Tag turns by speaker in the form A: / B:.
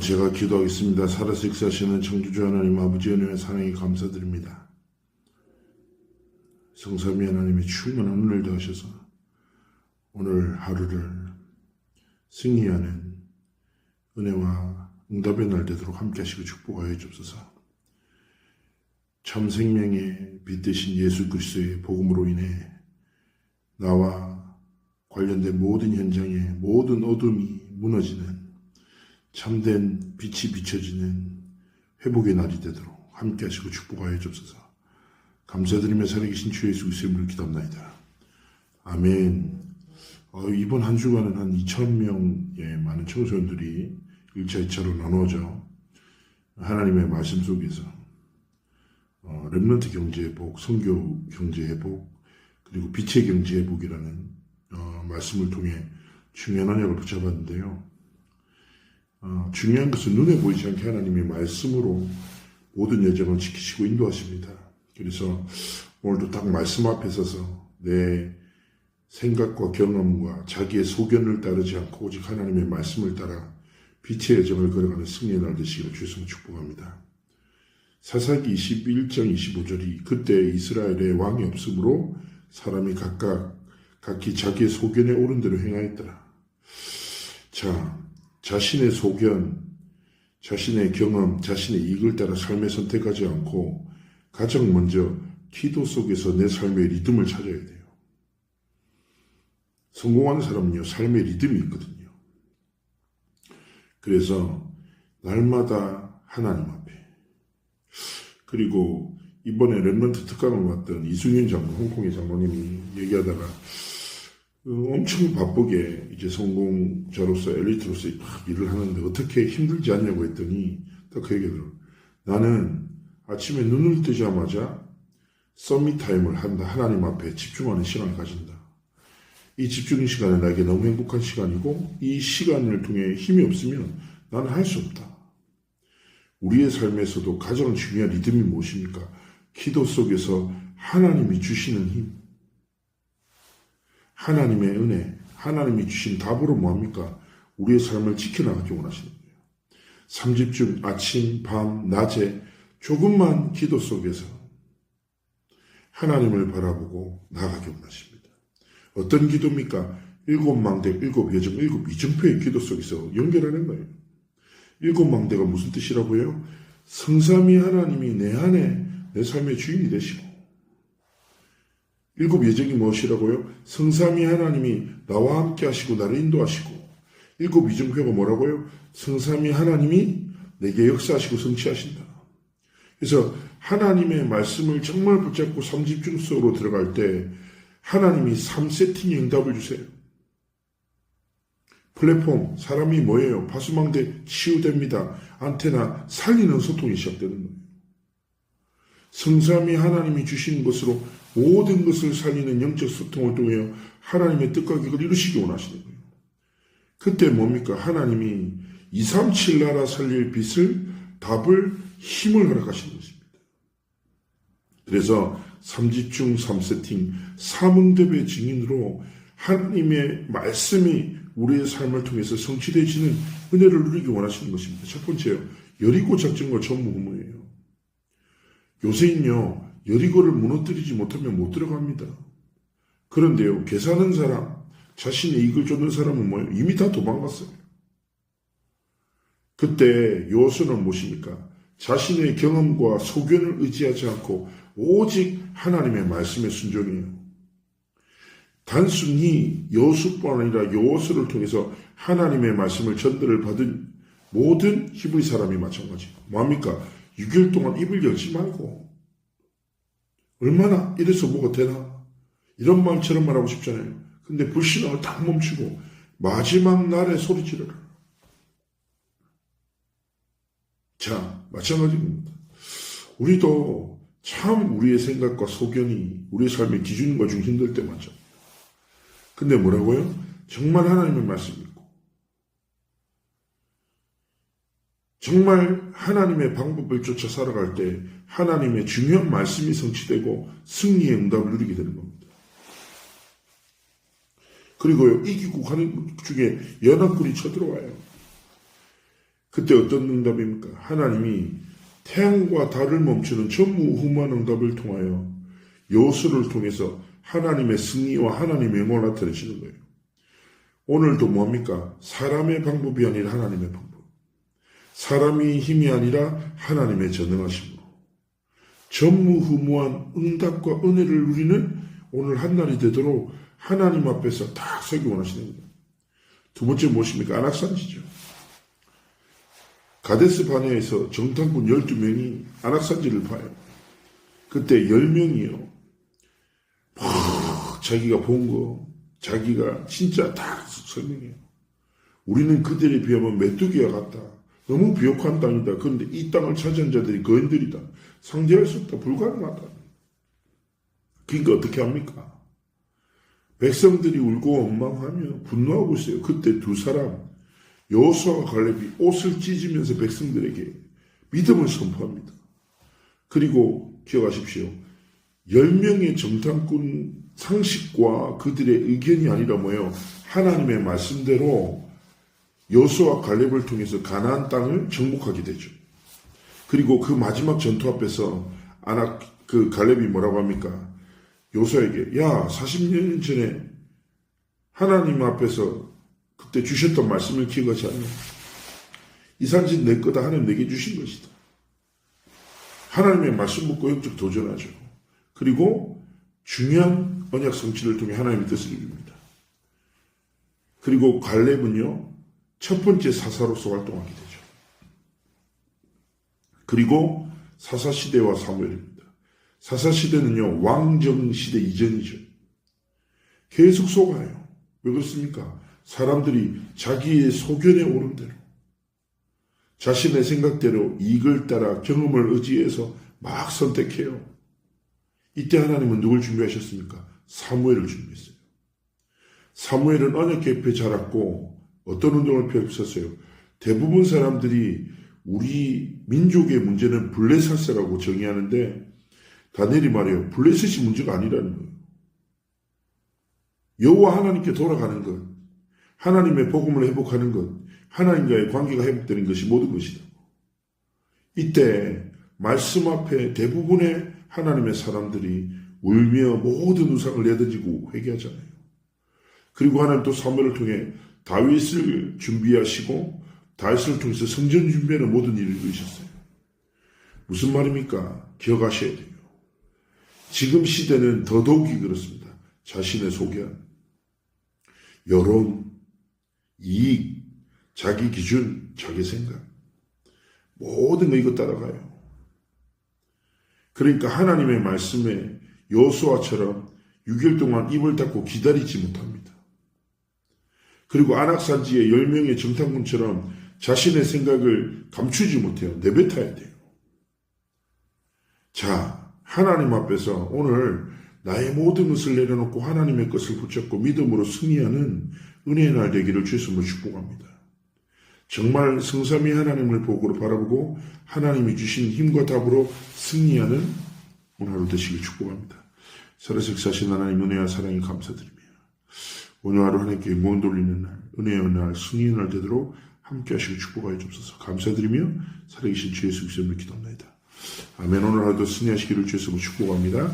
A: 제가 기도하겠습니다. 살아서 역사하시는 창조주 하나님 아버지 은혜와 사랑에 감사드립니다. 성삼위 하나님의 충만한 은혜를 더하셔서 오늘 하루를 승리하는 은혜와 응답의 날 되도록 함께 하시고 축복하여 주옵소서. 참 생명의 빛 되신 예수 그리스도의 복음으로 인해 나와 관련된 모든 현장에 모든 어둠이 무너지는 참된 빛이 비춰지는 회복의 날이 되도록 함께 하시고 축복하여 주옵소서. 감사드리며 살아계신 주 예수 그리스도의 이름으로 기도합나이다. 아멘. 이번 한 주간은 한 2,000명의 많은 청소년들이 1차, 2차로 나누어져 하나님의 말씀 속에서 렘넌트 경제회복, 선교 경제회복, 그리고 빛의 경제회복이라는 말씀을 통해 중요한 언약을 붙잡았는데요. 중요한 것은 눈에 보이지 않게 하나님의 말씀으로 모든 여정을 지키시고 인도하십니다. 그래서 오늘도 딱 말씀 앞에 서서 내 생각과 경험과 자기의 소견을 따르지 않고 오직 하나님의 말씀을 따라 빛의 여정을 걸어가는 승리의 날 되시기를 주여서 축복합니다. 사사기 21장 25절이 그때 이스라엘에 왕이 없으므로 사람이 각기 자기의 소견에 옳은 대로 행하였더라. 자, 자신의 소견, 자신의 경험, 자신의 이익을 따라 삶을 선택하지 않고 가장 먼저 기도 속에서 내 삶의 리듬을 찾아야 돼요. 성공하는 사람은요, 삶의 리듬이 있거든요. 그래서 날마다 하나님 앞에, 그리고 이번에 렘넌트 특강을 맡던 이승윤 장로, 홍콩의 장로님이 얘기하다가 엄청 바쁘게 이제 성공자로서 엘리트로서 막 일을 하는데 어떻게 힘들지 않냐고 했더니 딱 그 얘기더라고요. 나는 아침에 눈을 뜨자마자 서밋 타임을 한다. 하나님 앞에 집중하는 시간을 가진다. 이 집중 시간은 나에게 너무 행복한 시간이고 이 시간을 통해 힘이 없으면 나는 할 수 없다. 우리의 삶에서도 가장 중요한 리듬이 무엇입니까? 기도 속에서 하나님이 주시는 힘, 하나님의 은혜, 하나님이 주신 답으로 뭐합니까? 우리의 삶을 지켜나가기 원하시는 거예요. 3집중 아침, 밤, 낮에 조금만 기도 속에서 하나님을 바라보고 나아가기 원하십니다. 어떤 기도입니까? 7망대, 7여정, 7이정표의 기도 속에서 연결하는 거예요. 7망대가 무슨 뜻이라고요? 성삼위 하나님이 내 안에 내 삶의 주인이 되시고 7여정이 무엇이라고요? 성삼위 하나님이 나와 함께 하시고 나를 인도하시고 7이정표가 뭐라고요? 성삼위 하나님이 내게 역사하시고 성취하신다. 그래서 하나님의 말씀을 정말 붙잡고 3집중 속으로 들어갈 때 하나님이 3세팅의 응답을 주세요. 플랫폼, 사람이 뭐예요? 파수망대 치유됩니다. 안테나 살리는 소통이 시작되는 거예요. 성삼위 하나님이 주신 것으로 모든 것을 살리는 영적 소통을 통해 하나님의 뜻과 계획을 이루시기 원하시는 거예요. 그때 뭡니까? 하나님이 237 나라 살릴 빛을, 답을, 힘을 허락하시는 것입니다. 그래서 3집중 3세팅, 3응답의 증인으로 하나님의 말씀이 우리의 삶을 통해서 성취되어지는 은혜를 누리기 원하시는 것입니다. 첫 번째요. 여리고 작전과 전무후무예요. 요새는요, 여리고를 무너뜨리지 못하면 못 들어갑니다. 그런데요, 계산하는 사람, 자신의 이익을 쫓는 사람은 뭐예요? 이미 다 도망갔어요. 그때 요소는 무엇입니까? 자신의 경험과 소견을 의지하지 않고 오직 하나님의 말씀에 순종해요. 단순히 여호수뿐 아니라 여호수를 통해서 하나님의 말씀을 전달을 받은 모든 히브리 사람이 마찬가지예요. 뭐합니까? 6일 동안 입을 열지 말고 얼마나 이래서 뭐가 되나 이런 말처럼 말하고 싶잖아요. 근데 불신앙을 딱 멈추고 마지막 날에 소리 지르라. 자, 마찬가지입니다. 우리도 참 우리의 생각과 소견이 우리의 삶의 기준과 중심될 때 많죠. 근데 뭐라고요? 정말 하나님의 말씀 믿고 정말 하나님의 방법을 쫓아 살아갈 때 하나님의 중요한 말씀이 성취되고 승리의 응답을 누리게 되는 겁니다. 그리고요, 이기고 가는 중에 연합군이 쳐들어와요. 그때 어떤 응답입니까? 하나님이 태양과 달을 멈추는 전무후무한 응답을 통하여 여호수아를 통해서 하나님의 승리와 하나님의 영광을 나타내시는 거예요. 오늘도 뭡니까? 사람의 방법이 아니라 하나님의 방법. 사람의 힘이 아니라 하나님의 전능하심으로. 전무후무한 응답과 은혜를 누리는 오늘 한날이 되도록 하나님 앞에서 다 서기 원하시는 거예요. 두 번째 무엇입니까? 안악산지죠. 가데스 바네에서 정탐꾼 12명이 안악산지를 봐요. 그때 10명이요. 자기가 본 거, 자기가 진짜 다 설명해요. 우리는 그들에 비하면 메뚜기와 같다. 너무 비옥한 땅이다. 그런데 이 땅을 차지한 자들이 거인들이다. 상대할 수 없다. 불가능하다. 그러니까 어떻게 합니까? 백성들이 울고 원망하며 분노하고 있어요. 그때 두 사람, 여호수아와 갈렙이 옷을 찢으면서 백성들에게 믿음을 선포합니다. 그리고 기억하십시오. 10명의 정탐꾼 상식과 그들의 의견이 아니라 뭐예요? 하나님의 말씀대로 여호수아와 갈렙을 통해서 가나안 땅을 정복하게 되죠. 그리고 그 마지막 전투 앞에서 갈렙이 뭐라고 합니까? 여호수아에게 야 40년 전에 하나님 앞에서 그때 주셨던 말씀을 기억하지 않냐? 이 산지는 내 거다. 하나님 내게 주신 것이다. 하나님의 말씀 묻고 영적 도전하죠. 그리고 중요한 언약 성취를 통해 하나님의 뜻을 이룹니다. 그리고 갈렙은요 첫 번째 사사로서 활동하게 되죠. 그리고 사사시대와 사무엘입니다. 사사시대는요 왕정시대 이전이죠. 계속 속아요. 왜 그렇습니까? 사람들이 자기의 소견에 오른 대로 자신의 생각대로 이익을 따라 경험을 의지해서 막 선택해요. 이때 하나님은 누굴 준비하셨습니까? 사무엘을 준비했어요. 사무엘은 언약궤 옆에 자랐고 어떤 운동을 펼쳤어요? 대부분 사람들이 우리 민족의 문제는 블레셋이라고 정의하는데 다니엘이 말해요. 블레셋이 문제가 아니라는 거예요. 여호와 하나님께 돌아가는 것, 하나님의 복음을 회복하는 것, 하나님과의 관계가 회복되는 것이 모든 것이다. 이때 말씀 앞에 대부분의 하나님의 사람들이 울며 모든 우상을 내던지고 회개하잖아요. 그리고 하나님 또 사무엘을 통해 다윗을 준비하시고 다윗을 통해서 성전 준비하는 모든 일을 이루셨어요. 무슨 말입니까? 기억하셔야 돼요. 지금 시대는 더더욱이 그렇습니다. 자신의 소견, 여론, 이익, 자기 기준, 자기 생각 모든 거 이거 따라가요. 그러니까 하나님의 말씀에 여호수아처럼 6일 동안 입을 닫고 기다리지 못합니다. 그리고 안악산지의 10명의 정탐꾼처럼 자신의 생각을 감추지 못해요. 내뱉어야 돼요. 자, 하나님 앞에서 오늘 나의 모든 것을 내려놓고 하나님의 것을 붙잡고 믿음으로 승리하는 은혜의 날 되기를 주님으로 축복합니다. 정말 성삼위 하나님을 복으로 바라보고 하나님이 주신 힘과 답으로 승리하는 오늘 하루 되시길 축복합니다. 살아서 역사하신 하나님 은혜와 사랑에 감사드리며 오늘 하루 하나님께 영광 돌리는 날, 은혜의 날, 승리의 날 되도록 함께 하시고 축복하여 주옵소서. 감사드리며 살아계신 주 예수 그리스도의 이름으로 기도합니다. 아멘. 오늘 하루도 승리하시기를 주 예수로 축복합니다.